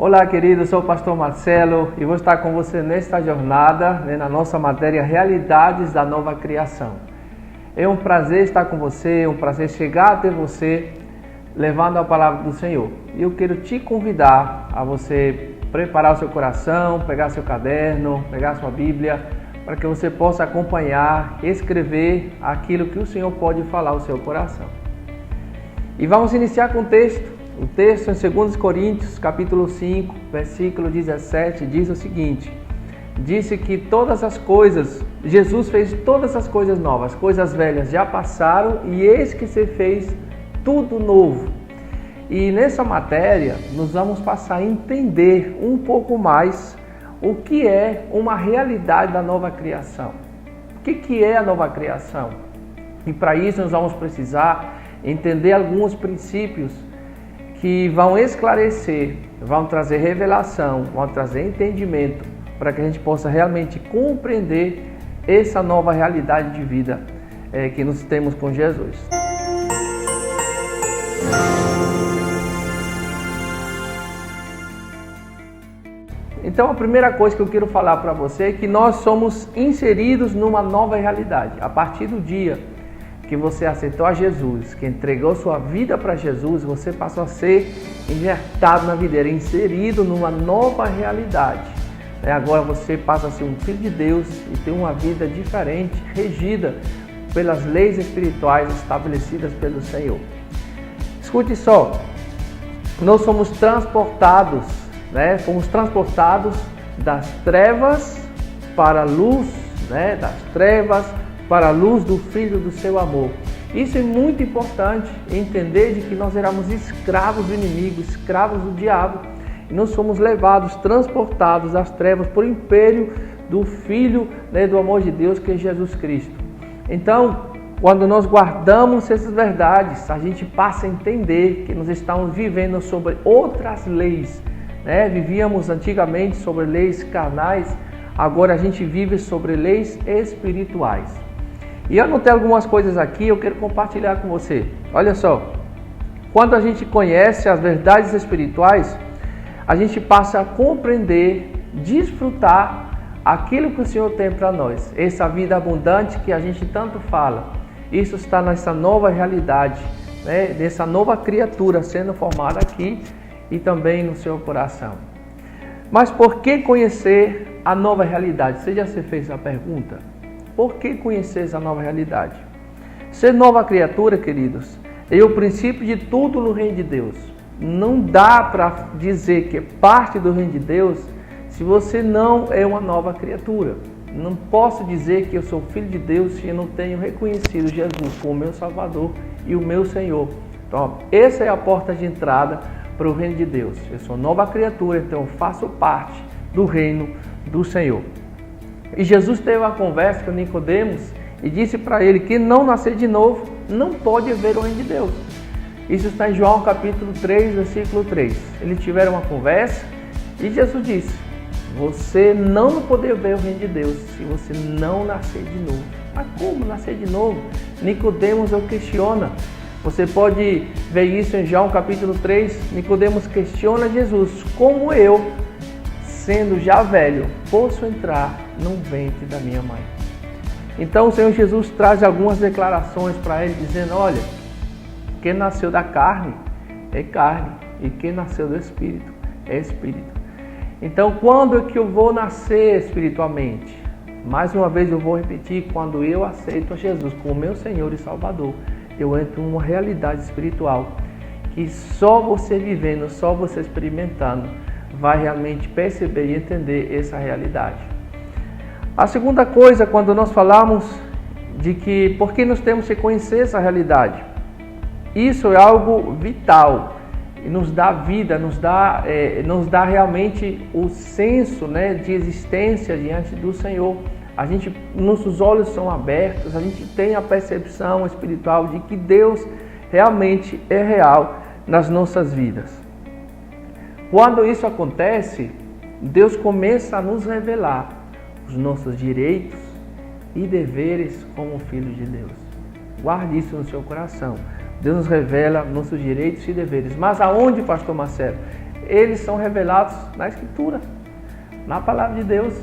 Olá, querido, eu sou o pastor Marcelo e vou estar com você nesta jornada, na nossa matéria Realidades da Nova Criação. É um prazer estar com você, é um prazer chegar até você, levando a palavra do Senhor. E eu quero te convidar a você preparar o seu coração, pegar seu caderno, pegar sua Bíblia, para que você possa acompanhar, escrever aquilo que o Senhor pode falar ao seu coração. E vamos iniciar com o texto. O texto em 2 Coríntios, capítulo 5, versículo 17, diz o seguinte: disse que todas as coisas, Jesus fez todas as coisas novas, coisas velhas já passaram e eis que se fez tudo novo. E nessa matéria, nós vamos passar a entender um pouco mais o que é uma realidade da nova criação. O que é a nova criação? E para isso nós vamos precisar entender alguns princípios que vão esclarecer, vão trazer revelação, vão trazer entendimento, para que a gente possa realmente compreender essa nova realidade de vida que nós temos com Jesus. Então a primeira coisa que eu quero falar para você é que nós somos inseridos numa nova realidade. A partir do dia que você aceitou a Jesus, que entregou sua vida para Jesus, você passou a ser injertado na videira, inserido numa nova realidade. Agora você passa a ser um filho de Deus e tem uma vida diferente, regida pelas leis espirituais estabelecidas pelo Senhor. Escute só, nós somos transportados, fomos transportados das trevas para a luz, das trevas para a luz do Filho do seu amor. Isso é muito importante, entender de que nós éramos escravos do inimigo, escravos do diabo, e nós fomos levados, transportados das trevas por império do Filho do amor de Deus, que é Jesus Cristo. Então, quando nós guardamos essas verdades, a gente passa a entender que nós estamos vivendo sobre outras leis. Vivíamos antigamente sobre leis carnais, agora a gente vive sobre leis espirituais. E eu anotei algumas coisas aqui, eu quero compartilhar com você. Olha só, quando a gente conhece as verdades espirituais, a gente passa a compreender, desfrutar aquilo que o Senhor tem para nós. Essa vida abundante que a gente tanto fala. Isso está nessa nova realidade, dessa nova criatura sendo formada aqui e também no seu coração. Mas por que conhecer a nova realidade? Você já se fez a pergunta? Por que conhecer essa nova realidade? Ser nova criatura, queridos, é o princípio de tudo no reino de Deus. Não dá para dizer que é parte do reino de Deus se você não é uma nova criatura. Não posso dizer que eu sou filho de Deus se eu não tenho reconhecido Jesus como meu Salvador e o meu Senhor. Então, essa é a porta de entrada para o reino de Deus. Eu sou nova criatura, então eu faço parte do reino do Senhor. E Jesus teve uma conversa com Nicodemos e disse para ele que não nascer de novo não pode ver o reino de Deus. Isso está em João capítulo 3, versículo 3. Eles tiveram uma conversa e Jesus disse: você não vai poder ver o reino de Deus se você não nascer de novo. Mas como nascer de novo? Nicodemos o questiona. Você pode ver isso em João capítulo 3. Nicodemos questiona Jesus: como eu, sendo já velho, posso entrar no ventre da minha mãe? Então o Senhor Jesus traz algumas declarações para ele, dizendo: olha, quem nasceu da carne é carne, e quem nasceu do Espírito é Espírito. Então, quando é que eu vou nascer espiritualmente? Mais uma vez eu vou repetir: quando eu aceito a Jesus como meu Senhor e Salvador, eu entro em uma realidade espiritual que só você vivendo, só você experimentando, vai realmente perceber e entender essa realidade. A segunda coisa, quando nós falamos de que por que nós temos que conhecer essa realidade, isso é algo vital e nos dá vida, nos dá realmente o senso de existência diante do Senhor. Nossos olhos são abertos, a gente tem a percepção espiritual de que Deus realmente é real nas nossas vidas. Quando isso acontece, Deus começa a nos revelar os nossos direitos e deveres como filhos de Deus. Guarde isso no seu coração. Deus nos revela nossos direitos e deveres. Mas aonde, pastor Marcelo? eles são revelados na Escritura, na Palavra de Deus.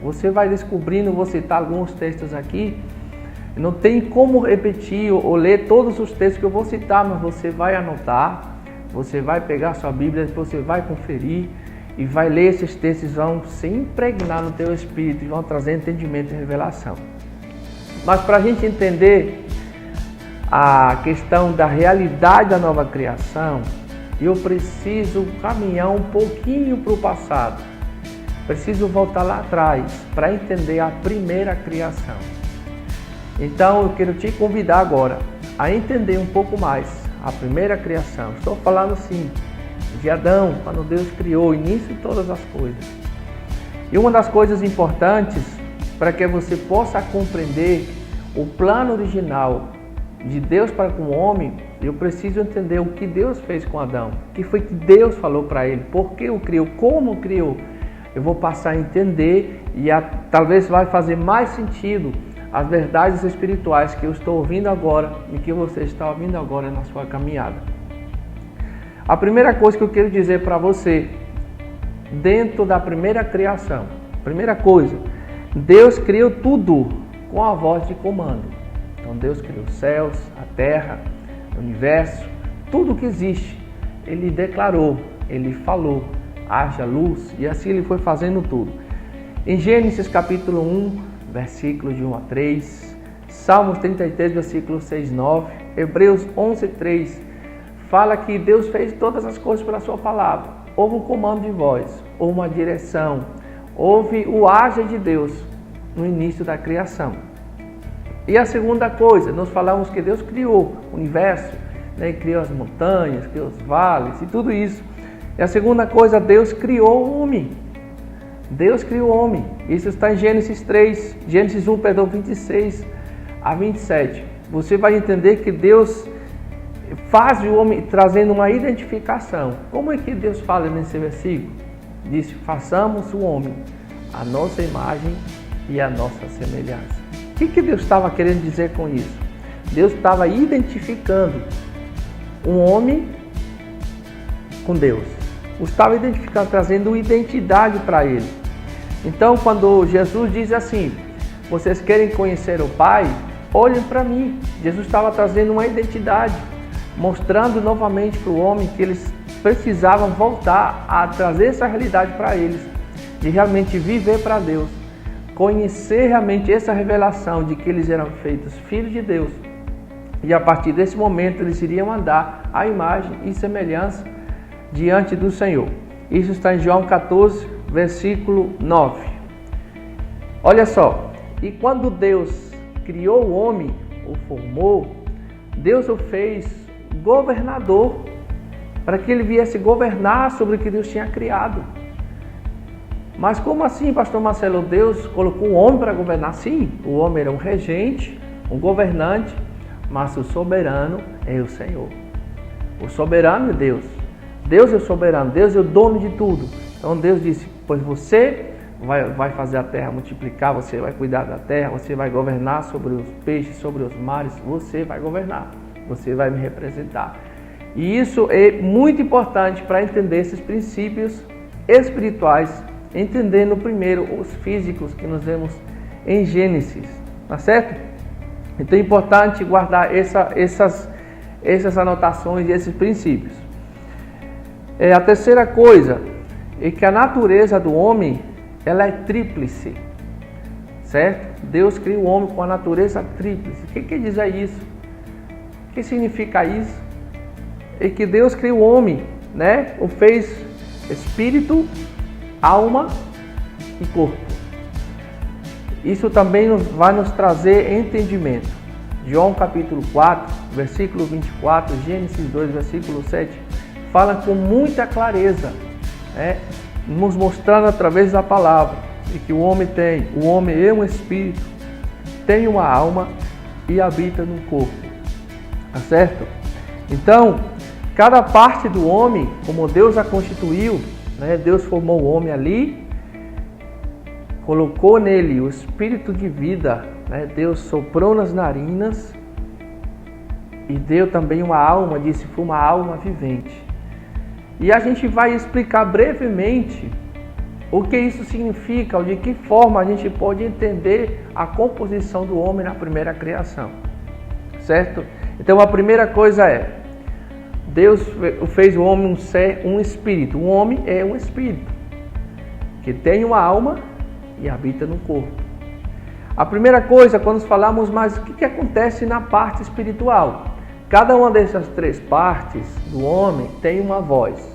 Você vai descobrindo, vou citar alguns textos aqui. Não tem como repetir ou ler todos os textos que eu vou citar, mas você vai anotar, você vai pegar sua Bíblia, você vai conferir e vai ler esses textos, vão se impregnar no teu espírito e vão trazer entendimento e revelação. Mas para a gente entender a questão da realidade da nova criação, eu preciso caminhar um pouquinho para o passado. Preciso voltar lá atrás para entender a primeira criação. Então eu quero te convidar agora a entender um pouco mais a primeira criação. Estou falando sim de Adão, quando Deus criou o início de todas as coisas. E uma das coisas importantes para que você possa compreender o plano original de Deus para com o homem, eu preciso entender o que Deus fez com Adão, o que foi que Deus falou para ele, por que o criou, como o criou. Eu vou passar a entender e talvez vai fazer mais sentido as verdades espirituais que eu estou ouvindo agora e que você está ouvindo agora na sua caminhada. A primeira coisa que eu quero dizer para você, dentro da primeira criação, primeira coisa, Deus criou tudo com a voz de comando. Então Deus criou os céus, a terra, o universo, tudo que existe. Ele declarou, ele falou, haja luz, e assim ele foi fazendo tudo. Em Gênesis capítulo 1, versículos de 1 a 3, Salmos 33, versículos 6 e 9, Hebreus 11, 3, fala que Deus fez todas as coisas pela sua palavra. Houve um comando de voz, houve uma direção, houve o haja de Deus no início da criação. E a segunda coisa, nós falamos que Deus criou o universo, né? Criou as montanhas, criou os vales e tudo isso. E a segunda coisa, Deus criou o homem. Deus criou o homem. Isso está em Gênesis 1, 26 a 27. Você vai entender que Deus faz o homem trazendo uma identificação. Como é que Deus fala nesse versículo? Diz, façamos o homem a nossa imagem e a nossa semelhança. O que Deus estava querendo dizer com isso? Deus estava identificando um homem com Deus. O estava identificando, trazendo identidade para ele. Então, quando Jesus diz assim, vocês querem conhecer o Pai? Olhem para mim. Jesus estava trazendo uma identidade, mostrando novamente para o homem que eles precisavam voltar a trazer essa realidade para eles, de realmente viver para Deus, conhecer realmente essa revelação de que eles eram feitos filhos de Deus. E a partir desse momento eles iriam andar à imagem e semelhança diante do Senhor. Isso está em João 14, versículo 9. Olha só, e quando Deus criou o homem, o formou, Deus o fez governador, para que ele viesse governar sobre o que Deus tinha criado. Mas como assim, pastor Marcelo? Deus colocou o homem para governar? Sim, o homem era um regente, um governante, mas o soberano é o Senhor. O soberano é Deus. Deus é o soberano, Deus é o dono de tudo. Então Deus disse, pois você vai fazer a terra multiplicar, você vai cuidar da terra, você vai governar sobre os peixes, sobre os mares, você vai governar, você vai me representar. E isso é muito importante para entender esses princípios espirituais, entendendo primeiro os físicos que nós vemos em Gênesis, tá certo? Então é importante guardar essas anotações e esses princípios. A terceira coisa é que a natureza do homem, ela é tríplice, certo? Deus cria o homem com a natureza tríplice. O que quer dizer isso? O que significa isso? É que Deus cria o homem, né? O fez espírito, alma e corpo. Isso também vai nos trazer entendimento. João capítulo 4, versículo 24, Gênesis 2, versículo 7, fala com muita clareza, né? Nos mostrando através da palavra de que o homem é um espírito, tem uma alma e habita no corpo, tá certo? Então, cada parte do homem, como Deus a constituiu, né? Deus formou o homem ali, colocou nele o espírito de vida, né? Deus soprou nas narinas e deu também uma alma, disse, foi uma alma vivente. E a gente vai explicar brevemente o que isso significa, ou de que forma a gente pode entender a composição do homem na primeira criação, certo? Então a primeira coisa é, Deus fez o homem um espírito. O homem é um espírito que tem uma alma e habita no corpo. A primeira coisa, quando falamos, mas o que acontece na parte espiritual? Cada uma dessas três partes do homem tem uma voz.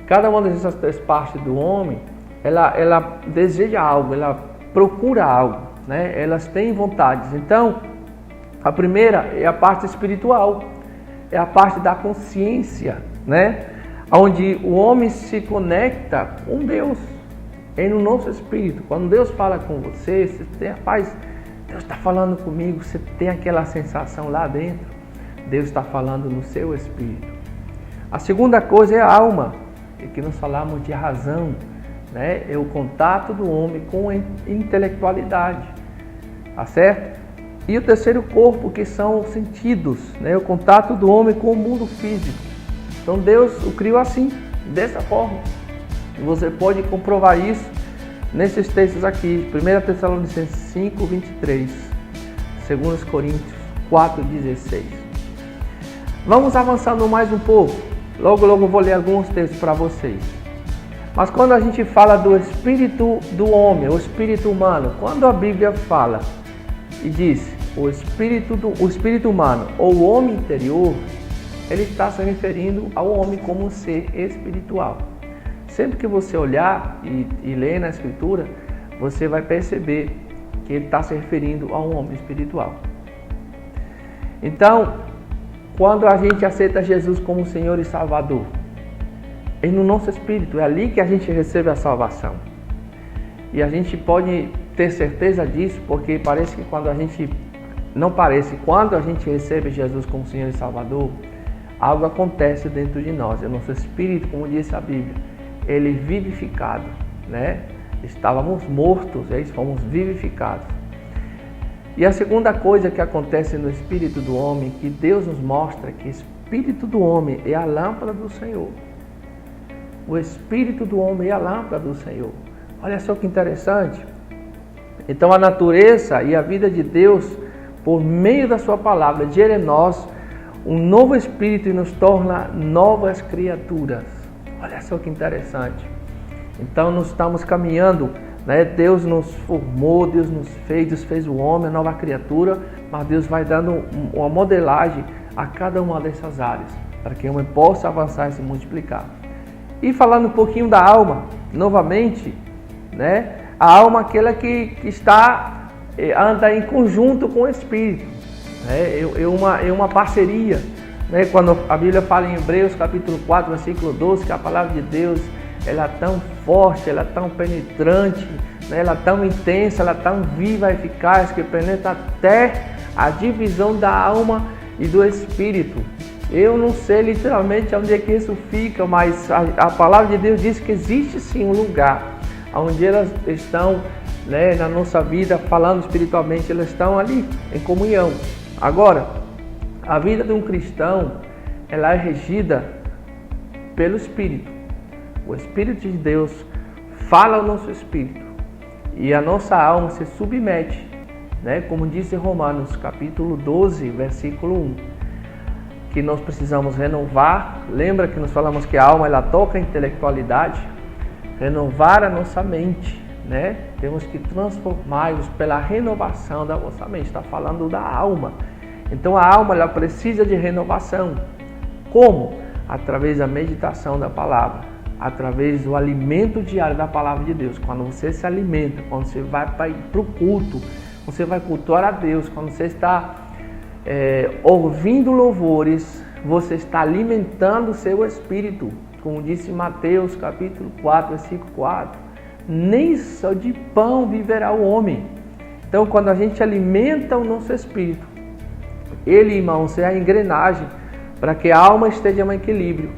Cada uma dessas três partes do homem, ela deseja algo, ela procura algo, né? Elas têm vontades. Então, a primeira é a parte espiritual, é a parte da consciência, né? Onde o homem se conecta com Deus, no nosso espírito. Quando Deus fala com você, você tem a paz, Deus está falando comigo, você tem aquela sensação lá dentro, Deus está falando no seu espírito. A segunda coisa é a alma, que nós falamos de razão, né? É o contato do homem com a intelectualidade, tá certo? E o terceiro corpo, que são os sentidos, né? O contato do homem com o mundo físico. Então Deus o criou assim, dessa forma. E você pode comprovar isso nesses textos aqui. 1 Tessalonicenses 5, 23. 2 Coríntios 4, 16. Vamos avançando mais um pouco. Logo eu vou ler alguns textos para vocês. Mas quando a gente fala do espírito do homem, o espírito humano, quando a Bíblia fala e diz o espírito humano ou o homem interior, ele está se referindo ao homem como um ser espiritual. Sempre que você olhar e ler na Escritura, você vai perceber que ele está se referindo a um homem espiritual. Então, quando a gente aceita Jesus como Senhor e Salvador, é no nosso espírito, é ali que a gente recebe a salvação. E a gente pode ter certeza disso, porque parece que quando a gente recebe Jesus como Senhor e Salvador, algo acontece dentro de nós. É o nosso espírito, como disse a Bíblia, ele é vivificado, né? Estávamos mortos, fomos vivificados. E a segunda coisa que acontece no espírito do homem, que Deus nos mostra que o espírito do homem é a lâmpada do Senhor. O espírito do homem é a lâmpada do Senhor. Olha só que interessante. Então a natureza e a vida de Deus, por meio da sua palavra, gera em nós um novo espírito e nos torna novas criaturas. Olha só que interessante. Então nós estamos caminhando, né? Deus nos formou, Deus fez o homem, a nova criatura, mas Deus vai dando uma modelagem a cada uma dessas áreas, para que o homem possa avançar e se multiplicar. E falando um pouquinho da alma, novamente, né? A alma é aquela que anda em conjunto com o Espírito, né? É uma parceria, né? Quando a Bíblia fala em Hebreus capítulo 4, versículo 12, que a palavra de Deus, ela é tão forte, ela é tão penetrante, né? Ela é tão intensa, ela é tão viva, eficaz, que penetra até a divisão da alma e do Espírito. Eu não sei literalmente onde é que isso fica, mas a palavra de Deus diz que existe sim um lugar onde elas estão, né, na nossa vida, falando espiritualmente, elas estão ali em comunhão. Agora, a vida de um cristão, ela é regida pelo Espírito. O Espírito de Deus fala ao nosso espírito e a nossa alma se submete, né, como diz em Romanos capítulo 12, versículo 1. Que nós precisamos renovar. Lembra que nós falamos que a alma, ela toca a intelectualidade? Renovar a nossa mente, né? Temos que transformar-nos pela renovação da nossa mente. Está falando da alma. Então a alma, ela precisa de renovação. Como? Através da meditação da palavra, através do alimento diário da palavra de Deus. Quando você se alimenta, quando você vai para o culto, você vai cultuar a Deus. Quando você está ouvindo louvores, você está alimentando o seu espírito, como disse Mateus capítulo 4, versículo 4, nem só de pão viverá o homem. Então quando a gente alimenta o nosso espírito, ele, irmãos, é a engrenagem para que a alma esteja em equilíbrio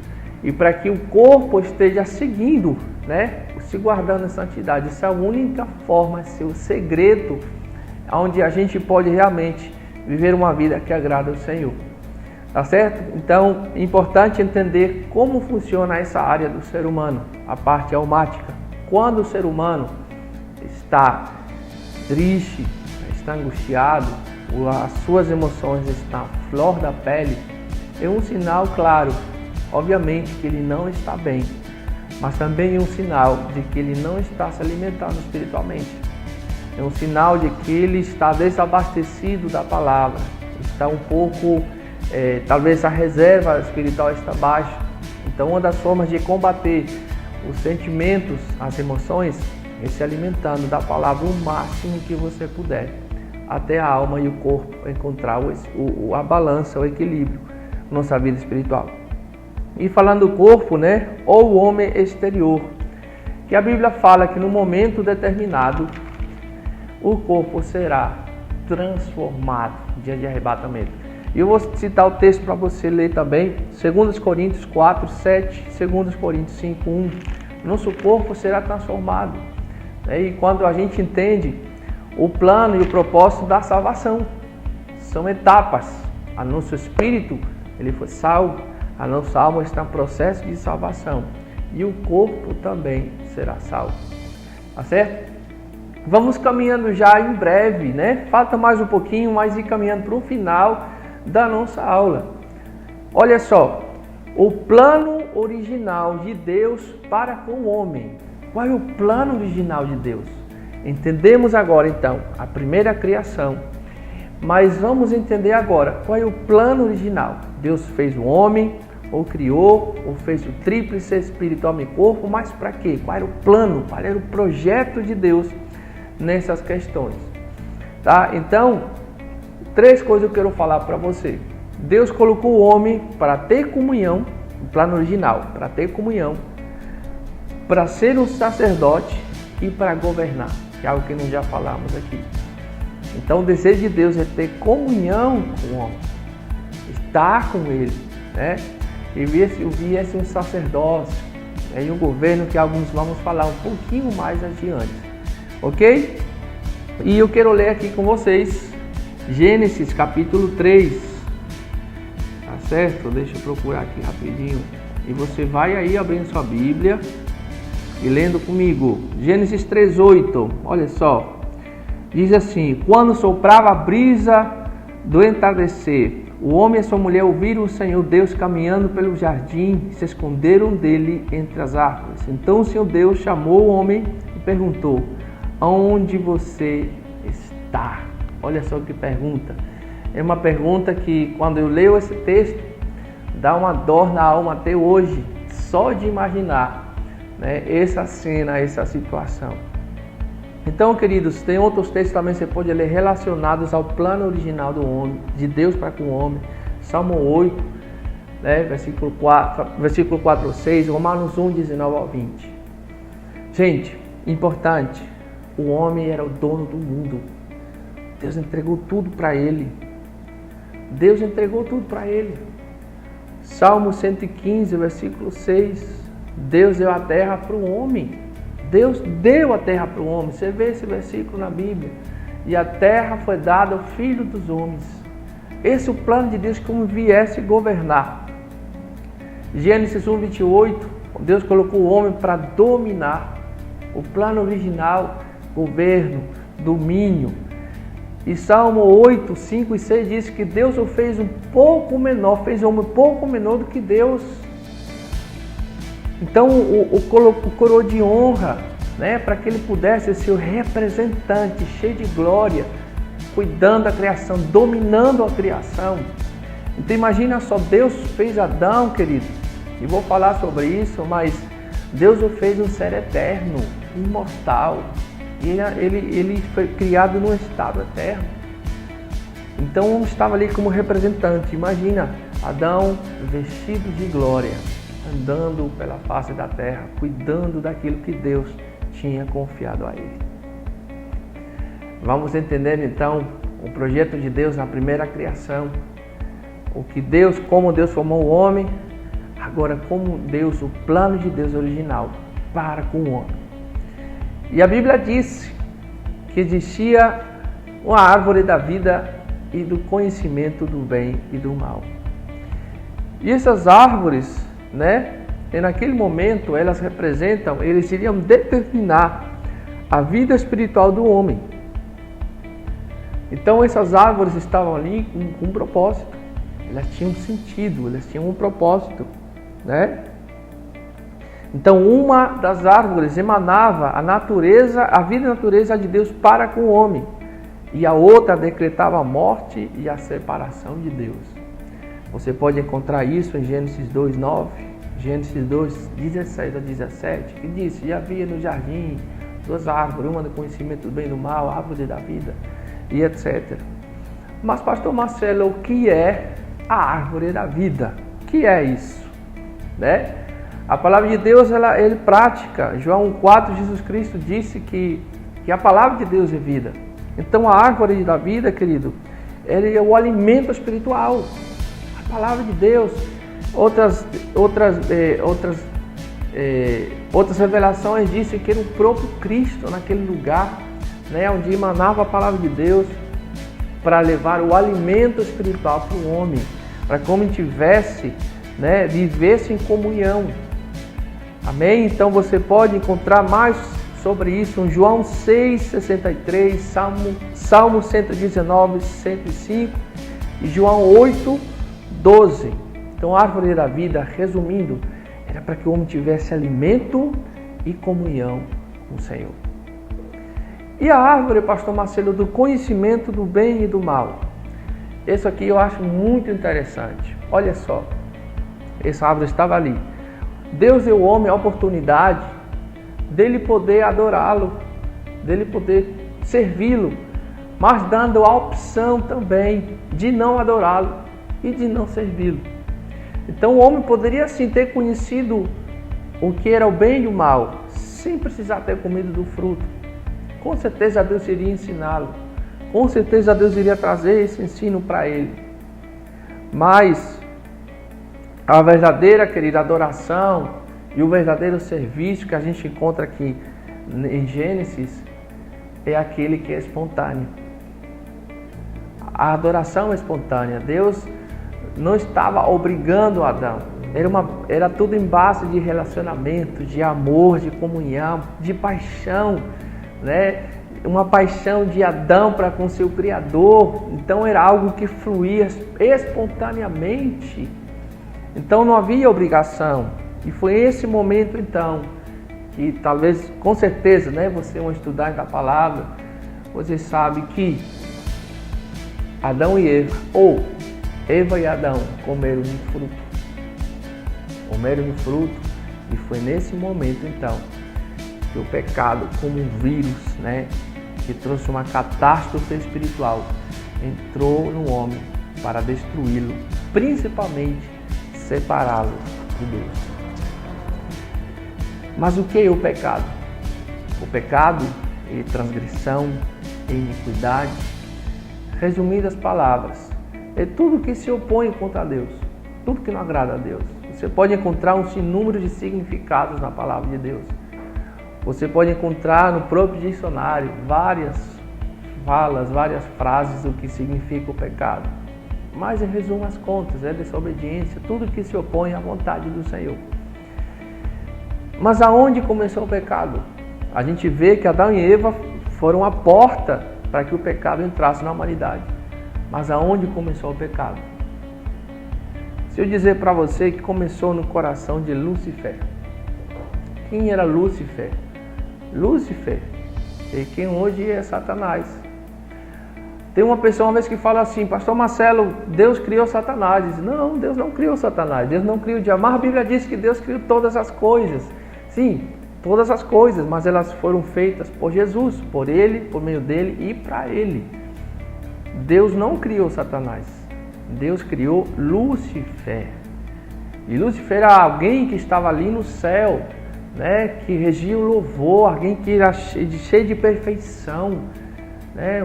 e para que o corpo esteja seguindo, né, se guardando em santidade. Essa é a única forma, esse é o segredo onde a gente pode realmente viver uma vida que agrada ao Senhor. Tá certo? Então, é importante entender como funciona essa área do ser humano, a parte almática. Quando o ser humano está triste, está angustiado, as suas emoções estão à flor da pele, é um sinal claro, obviamente, que ele não está bem, mas também é um sinal de que ele não está se alimentando espiritualmente. É um sinal de que ele está desabastecido da palavra, está um pouco, talvez a reserva espiritual está baixa. Então, uma das formas de combater os sentimentos, as emoções, é se alimentando da palavra o máximo que você puder, até a alma e o corpo encontrar a balança, o equilíbrio na nossa vida espiritual. E falando do corpo, né, ou o homem exterior, que a Bíblia fala que no momento determinado o corpo será transformado dia de arrebatamento. E eu vou citar o texto para você ler também, 2 Coríntios 4, 7, 2 Coríntios 5, 1. Nosso corpo será transformado. E quando a gente entende o plano e o propósito da salvação, são etapas. O nosso espírito ele foi salvo, a nossa alma está em processo de salvação e o corpo também será salvo. Tá certo? Vamos caminhando já em breve, né? Falta mais um pouquinho, mas ir caminhando para o final da nossa aula. Olha só, o plano original de Deus para com o homem. Qual é o plano original de Deus? Entendemos agora então a primeira criação, mas vamos entender agora qual é o plano original. Deus fez o homem, ou criou, ou fez o tríplice espírito, homem e corpo, mas para quê? Qual era o plano? Qual era o projeto de Deus nessas questões? Tá? Então, 3 coisas eu quero falar para você. Deus colocou o homem para ter comunhão, o plano original, para ter comunhão, para ser um sacerdote e para governar, que é algo que nós já falamos aqui. Então o desejo de Deus é ter comunhão com o homem, estar com ele, né? E viesse um sacerdócio, e um governo que alguns vamos falar um pouquinho mais adiante, ok? E eu quero ler aqui com vocês Gênesis capítulo 3, tá certo? Deixa eu procurar aqui rapidinho. E você vai aí abrindo sua Bíblia e lendo comigo. Gênesis 3:8, olha só. Diz assim: quando soprava a brisa do entardecer, o homem e sua mulher ouviram o Senhor Deus caminhando pelo jardim e se esconderam dele entre as árvores. Então o Senhor Deus chamou o homem e perguntou: aonde você está? Olha só que pergunta. É uma pergunta que, quando eu leio esse texto, dá uma dor na alma até hoje, só de imaginar, né, essa cena, essa situação. Então, queridos, tem outros textos também que você pode ler relacionados ao plano original do homem, de Deus para com o homem. Salmo 8, né, versículo 4 ou 6, Romanos 1, 19 ao 20. Gente, importante, o homem era o dono do mundo. Deus entregou tudo para ele. Deus entregou tudo para ele. Salmo 115, versículo 6. Deus deu a terra para o homem. Deus deu a terra para o homem. Você vê esse versículo na Bíblia. E a terra foi dada ao filho dos homens. Esse é o plano de Deus, como viesse governar. Gênesis 1, 28. Deus colocou o homem para dominar. O plano original, governo, domínio. E Salmo 8, 5 e 6 diz que Deus o fez um pouco menor, fez o homem um pouco menor do que Deus. Então o coroou de honra, né, para que ele pudesse ser o representante, cheio de glória, cuidando da criação, dominando a criação. Então imagina só, Deus fez Adão, querido, e vou falar sobre isso, mas Deus o fez um ser eterno, imortal. E ele foi criado num estado eterno. Então o homem estava ali como representante. Imagina Adão vestido de glória, andando pela face da terra, cuidando daquilo que Deus tinha confiado a ele. Vamos entender então o projeto de Deus na primeira criação. Como Deus formou o homem, agora como Deus, o plano de Deus original para com o homem. E a Bíblia diz que existia uma árvore da vida e do conhecimento do bem e do mal. E essas árvores, né, e naquele momento elas eles iriam determinar a vida espiritual do homem. Então essas árvores estavam ali com um propósito, elas tinham sentido, elas tinham um propósito, né? Então uma das árvores emanava a vida e a natureza de Deus para com o homem, e a outra decretava a morte e a separação de Deus. Você pode encontrar isso em Gênesis 2:9, Gênesis 2:16 a 17, que diz: e havia no jardim 2 árvores, uma do conhecimento do bem e do mal, a árvore da vida, e etc. Mas, pastor Marcelo, o que é a árvore da vida? O que é isso? Né? A palavra de Deus, ele prática. João 4, Jesus Cristo disse que a palavra de Deus é vida. Então a árvore da vida, querido, ele é o alimento espiritual. A palavra de Deus. Outras revelações dizem que era o próprio Cristo naquele lugar, né, onde emanava a palavra de Deus para levar o alimento espiritual para o homem, para que o homem vivesse em comunhão. Amém? Então você pode encontrar mais sobre isso em João 6:63, Salmo 119, 105 e João 8:12. Então a árvore da vida, resumindo, era para que o homem tivesse alimento e comunhão com o Senhor. E a árvore, pastor Marcelo, do conhecimento do bem e do mal. Isso aqui eu acho muito interessante. Olha só, essa árvore estava ali. Deus deu ao homem a oportunidade dele poder adorá-lo, dele poder servi-lo, mas dando a opção também de não adorá-lo e de não servi-lo. Então o homem poderia sim ter conhecido o que era o bem e o mal, sem precisar ter comido do fruto. Com certeza Deus iria ensiná-lo, com certeza Deus iria trazer esse ensino para ele. Mas a verdadeira, querida, adoração e o verdadeiro serviço que a gente encontra aqui em Gênesis é aquele que é espontâneo. A adoração é espontânea. Deus não estava obrigando Adão. Era tudo em base de relacionamento, de amor, de comunhão, de paixão, né? Uma paixão de Adão para com seu Criador. Então era algo que fluía espontaneamente. Então não havia obrigação. E foi esse momento então que talvez, com certeza, né, você é um estudante da palavra, você sabe que Adão e Eva, ou Eva e Adão, comeram no fruto. Comeram no fruto, e foi nesse momento então que o pecado, como um vírus, né, que trouxe uma catástrofe espiritual, entrou no homem para destruí-lo, principalmente separá-lo de Deus. Mas o que é o pecado? O pecado é transgressão, é iniquidade. Resumindo as palavras, é tudo que se opõe contra Deus, tudo que não agrada a Deus. Você pode encontrar um sinnúmero de significados na palavra de Deus. Você pode encontrar no próprio dicionário várias falas, várias frases do que significa o pecado. Mas em resumo as contas, é desobediência, tudo que se opõe à vontade do Senhor. Mas aonde começou o pecado? A gente vê que Adão e Eva foram a porta para que o pecado entrasse na humanidade. Mas aonde começou o pecado? Se eu dizer para você que começou no coração de Lúcifer. Quem era Lúcifer? Lúcifer é quem hoje é Satanás. Tem uma pessoa uma vez que fala assim: pastor Marcelo, Deus criou Satanás. Diz, não, Deus não criou Satanás, Deus não criou o diabo. Mas a Bíblia diz que Deus criou todas as coisas. Sim, todas as coisas, mas elas foram feitas por Jesus, por Ele, por meio dEle e para Ele. Deus não criou Satanás, Deus criou Lúcifer. E Lúcifer era alguém que estava ali no céu, né, que regia o louvor, alguém que era cheio de perfeição, né,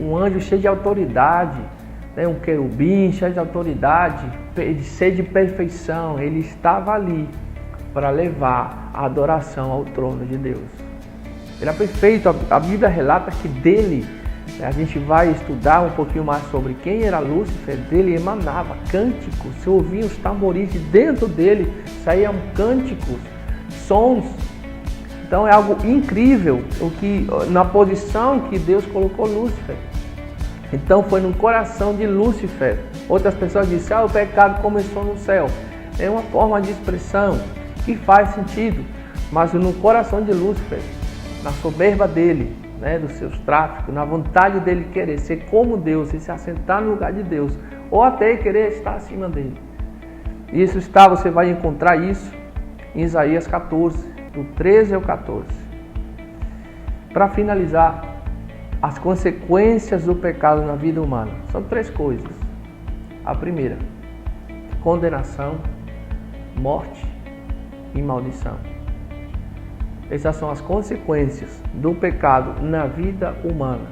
um anjo cheio de autoridade, né, um querubim cheio de autoridade, cheio de perfeição. Ele estava ali para levar a adoração ao trono de Deus. Ele era perfeito. A Bíblia relata que dele A gente vai estudar um pouquinho mais sobre quem era Lúcifer. Dele emanava cânticos, se ouviam os tamborins de dentro dele, saíam cânticos, sons. Então é algo incrível na posição que Deus colocou Lúcifer. Então foi no coração de Lúcifer. Outras pessoas dizem, o pecado começou no céu. É uma forma de expressão que faz sentido, mas no coração de Lúcifer, na soberba dele, dos seus tráficos, na vontade dele querer ser como Deus e se assentar no lugar de Deus, ou até querer estar acima dele. Você vai encontrar isso em Isaías 14, do 13 ao 14. Para finalizar, as consequências do pecado na vida humana são 3 coisas. A primeira, condenação, morte e maldição. Essas são as consequências do pecado na vida humana.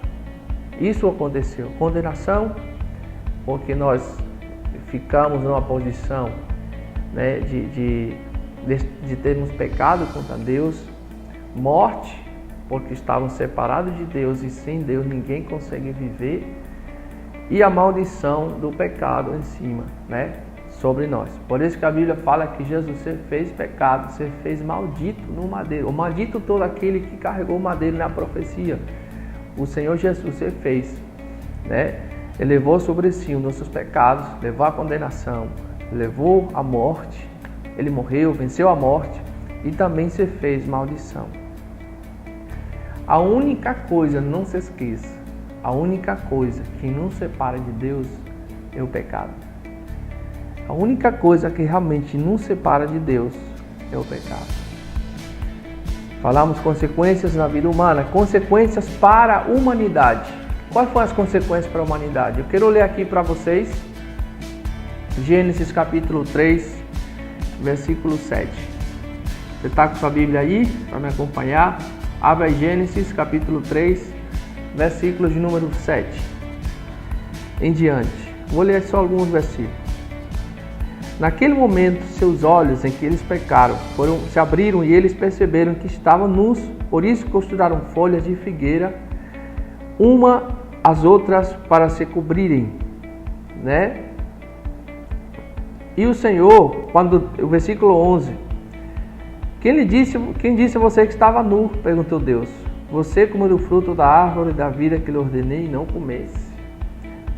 Isso aconteceu. Condenação, porque nós ficamos numa posição de termos pecado contra Deus. Morte, porque estávamos separados de Deus e sem Deus ninguém consegue viver. E a maldição do pecado em cima, sobre nós. Por isso que a Bíblia fala que Jesus se fez pecado, se fez maldito no madeiro. O maldito todo aquele que carregou o madeiro na profecia. O Senhor Jesus se fez, Ele levou sobre si os nossos pecados, levou a condenação, levou a morte. Ele morreu, venceu a morte e também se fez maldição. A única coisa, não se esqueça, a única coisa que nos separa de Deus é o pecado. A única coisa que realmente nos separa de Deus é o pecado. Falamos consequências na vida humana, consequências para a humanidade. Quais foram as consequências para a humanidade? Eu quero ler aqui para vocês Gênesis capítulo 3, versículo 7. Você está com sua Bíblia aí para me acompanhar? Abra aí Gênesis capítulo 3, versículo de número 7 em diante. Vou ler só alguns versículos. Naquele momento, seus olhos em que eles pecaram se abriram e eles perceberam que estavam nus, por isso costuraram folhas de figueira uma às outras para se cobrirem, E o Senhor, o versículo 11, quem disse a você que estava nu? Perguntou Deus. Você comeu do fruto da árvore da vida que lhe ordenei e não comesse.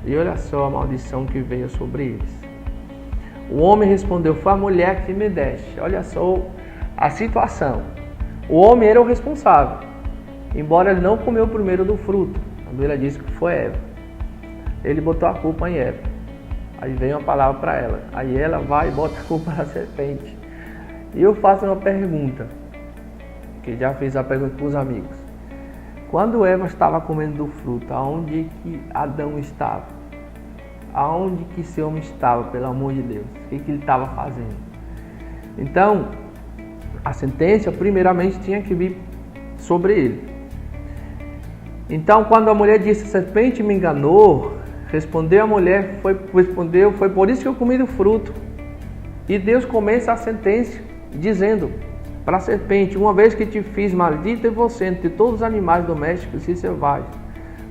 E olha só a maldição que veio sobre eles. O homem respondeu, foi a mulher que me deste. Olha só a situação. O homem era o responsável, embora ele não comeu primeiro do fruto. A Bíblia diz que foi Eva. Ele botou a culpa em Eva. Aí vem uma palavra para ela. Aí ela vai e bota a culpa na serpente. E eu faço uma pergunta, que já fiz a pergunta para os amigos. Quando Eva estava comendo do fruto, aonde que Adão estava? Aonde que esse homem estava, pelo amor de Deus? O que ele estava fazendo? Então, a sentença primeiramente tinha que vir sobre ele. Então, quando a mulher disse, a serpente me enganou, respondeu a mulher, foi por isso que eu comi do fruto. E Deus começa a sentença dizendo para a serpente, uma vez que te fiz maldita você entre todos os animais domésticos e selvagens,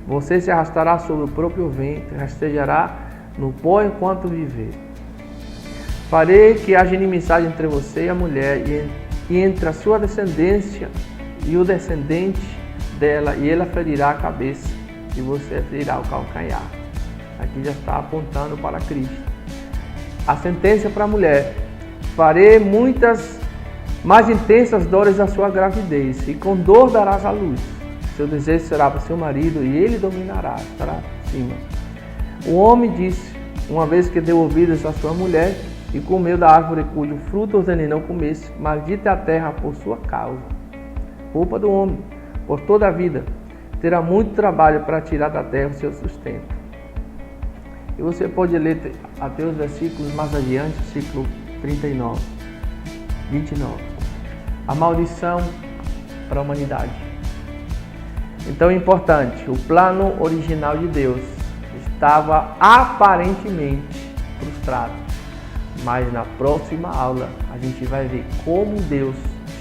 você se arrastará sobre o próprio ventre, rastejará no pó enquanto viver. Farei que haja inimizade entre você e a mulher, e entre a sua descendência e o descendente dela, e ela ferirá a cabeça, e você ferirá o calcanhar. Aqui já está apontando para Cristo. A sentença para a mulher: farei muitas mais intensas dores à sua gravidez, e com dor darás à luz. Seu desejo será para seu marido, e ele dominará, estará acima. O homem disse, uma vez que deu ouvidos à sua mulher, e comeu da árvore cujo fruto ordenei não comesse, maldita é a terra por sua causa. Culpa do homem, por toda a vida, terá muito trabalho para tirar da terra o seu sustento. E você pode ler até os versículos mais adiante, versículo 39, 29. A maldição para a humanidade. Então é importante, o plano original de Deus estava aparentemente frustrado. Mas na próxima aula a gente vai ver como Deus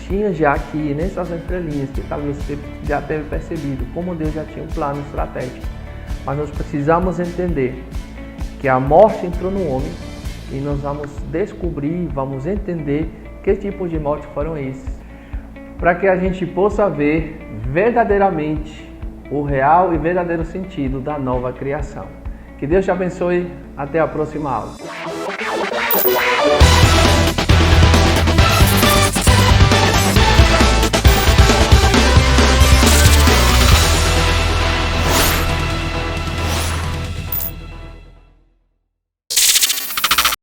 tinha já aqui nessas entrelinhas, que talvez você já tenha percebido, como Deus já tinha um plano estratégico. Mas nós precisamos entender que a morte entrou no homem e nós vamos descobrir, vamos entender que tipos de morte foram esses, para que a gente possa ver verdadeiramente o real e verdadeiro sentido da nova criação. Que Deus te abençoe. Até a próxima aula.